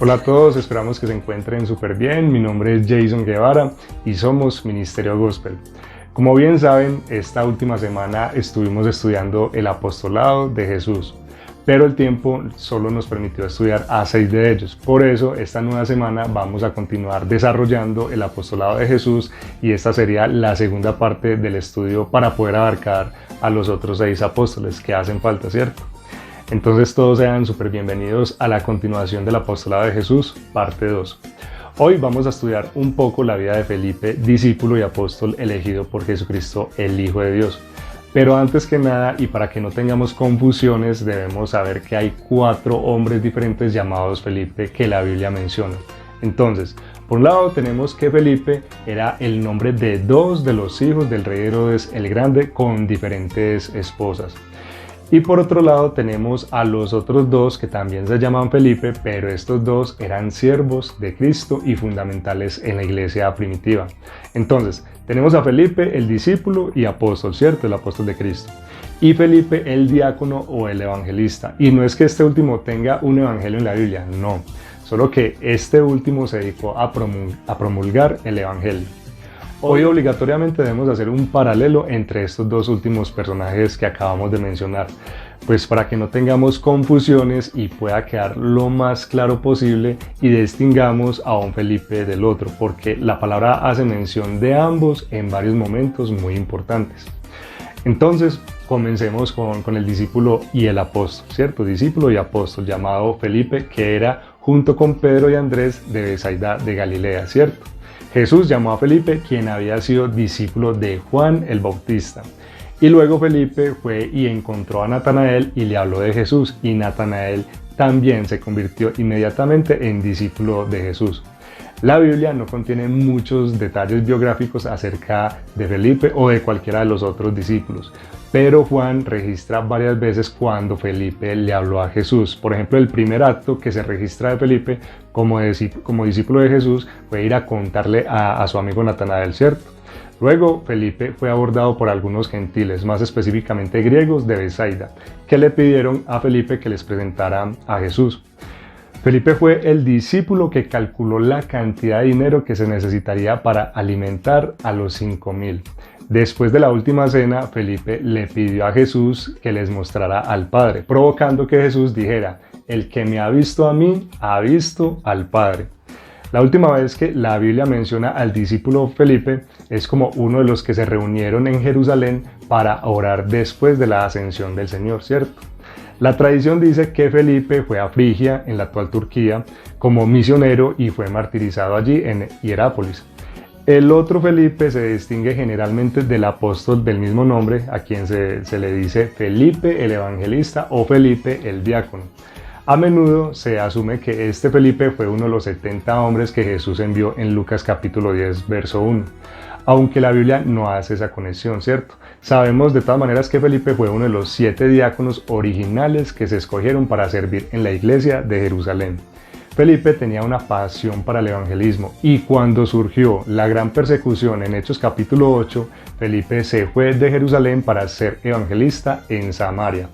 Hola a todos, esperamos que se encuentren súper bien. Mi nombre es Jason Guevara y somos Ministerio Gospel. Como bien saben, esta última semana estuvimos estudiando el apostolado de Jesús, pero el tiempo solo nos permitió estudiar a 6 de ellos. Por eso, esta nueva semana vamos a continuar desarrollando el apostolado de Jesús y esta sería la segunda parte del estudio para poder abarcar a los otros 6 apóstoles que hacen falta, ¿cierto? Entonces todos sean súper bienvenidos a la continuación del apostolado de Jesús, parte 2. Hoy vamos a estudiar un poco la vida de Felipe, discípulo y apóstol elegido por Jesucristo, el Hijo de Dios. Pero antes que nada, y para que no tengamos confusiones, debemos saber que hay 4 hombres diferentes llamados Felipe que la Biblia menciona. Entonces, por un lado tenemos que Felipe era el nombre de 2 de los hijos del rey Herodes el Grande con diferentes esposas. Y por otro lado tenemos a los otros 2 que también se llaman Felipe, pero estos 2 eran siervos de Cristo y fundamentales en la iglesia primitiva. Entonces, tenemos a Felipe el discípulo y apóstol, ¿cierto? El apóstol de Cristo. Y Felipe el diácono o el evangelista. Y no es que este último tenga un evangelio en la Biblia, no. Solo que este último se dedicó a promulgar el evangelio. Hoy obligatoriamente debemos hacer un paralelo entre estos 2 últimos personajes que acabamos de mencionar, pues para que no tengamos confusiones y pueda quedar lo más claro posible y distingamos a un Felipe del otro, porque la palabra hace mención de ambos en varios momentos muy importantes. Entonces, comencemos con el discípulo y el apóstol, ¿cierto? Discípulo y apóstol llamado Felipe, que era junto con Pedro y Andrés de Betsaida de Galilea, ¿cierto? Jesús llamó a Felipe, quien había sido discípulo de Juan el Bautista. Y luego Felipe fue y encontró a Natanael y le habló de Jesús. Y Natanael también se convirtió inmediatamente en discípulo de Jesús. La Biblia no contiene muchos detalles biográficos acerca de Felipe o de cualquiera de los otros discípulos, pero Juan registra varias veces cuando Felipe le habló a Jesús. Por ejemplo, el primer acto que se registra de Felipe como discípulo de Jesús fue ir a contarle a su amigo Natanael, ¿cierto? Luego, Felipe fue abordado por algunos gentiles, más específicamente griegos de Betsaida, que le pidieron a Felipe que les presentara a Jesús. Felipe fue el discípulo que calculó la cantidad de dinero que se necesitaría para alimentar a los 5,000. Después de la última cena, Felipe le pidió a Jesús que les mostrara al Padre, provocando que Jesús dijera: "El que me ha visto a mí, ha visto al Padre". La última vez que la Biblia menciona al discípulo Felipe es como uno de los que se reunieron en Jerusalén para orar después de la ascensión del Señor, ¿cierto? La tradición dice que Felipe fue a Frigia, en la actual Turquía, como misionero y fue martirizado allí en Hierápolis. El otro Felipe se distingue generalmente del apóstol del mismo nombre, a quien se le dice Felipe el evangelista o Felipe el diácono. A menudo se asume que este Felipe fue uno de los 70 hombres que Jesús envió en Lucas capítulo 10, verso 1. Aunque la Biblia no hace esa conexión, ¿cierto? Sabemos de todas maneras que Felipe fue uno de los 7 diáconos originales que se escogieron para servir en la iglesia de Jerusalén. Felipe tenía una pasión para el evangelismo y cuando surgió la gran persecución en Hechos capítulo 8, Felipe se fue de Jerusalén para ser evangelista en Samaria.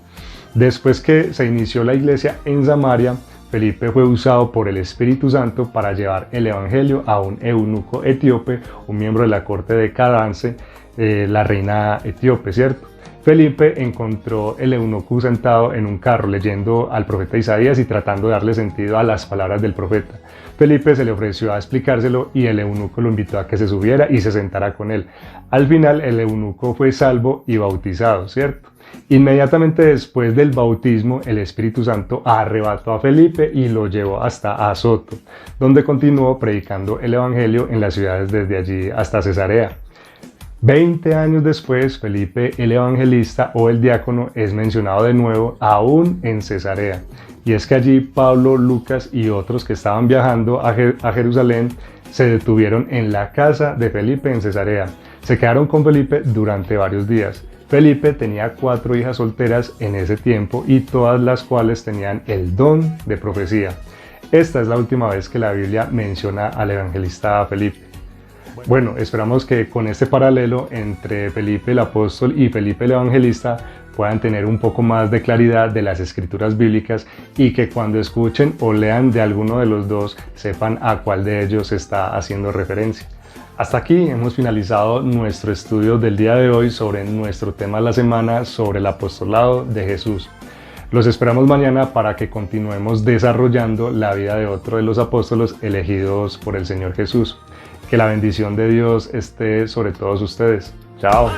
Después que se inició la iglesia en Samaria, Felipe fue usado por el Espíritu Santo para llevar el evangelio a un eunuco etíope, un miembro de la corte de Candace, la reina etíope, ¿cierto? Felipe encontró el eunuco sentado en un carro leyendo al profeta Isaías y tratando de darle sentido a las palabras del profeta. Felipe se le ofreció a explicárselo y el eunuco lo invitó a que se subiera y se sentara con él. Al final el eunuco fue salvo y bautizado, ¿cierto? Inmediatamente después del bautismo, el Espíritu Santo arrebató a Felipe y lo llevó hasta Azoto, donde continuó predicando el evangelio en las ciudades desde allí hasta Cesarea. 20 años después, Felipe el evangelista o el diácono es mencionado de nuevo aún en Cesarea. Y es que allí Pablo, Lucas y otros que estaban viajando a Jerusalén se detuvieron en la casa de Felipe en Cesarea. Se quedaron con Felipe durante varios días. Felipe tenía 4 hijas solteras en ese tiempo y todas las cuales tenían el don de profecía. Esta es la última vez que la Biblia menciona al evangelista Felipe. Bueno, esperamos que con este paralelo entre Felipe el apóstol y Felipe el evangelista puedan tener un poco más de claridad de las escrituras bíblicas y que cuando escuchen o lean de alguno de los dos sepan a cuál de ellos está haciendo referencia. Hasta aquí hemos finalizado nuestro estudio del día de hoy sobre nuestro tema de la semana, sobre el apostolado de Jesús. Los esperamos mañana para que continuemos desarrollando la vida de otro de los apóstolos elegidos por el Señor Jesús. Que la bendición de Dios esté sobre todos ustedes. Chao.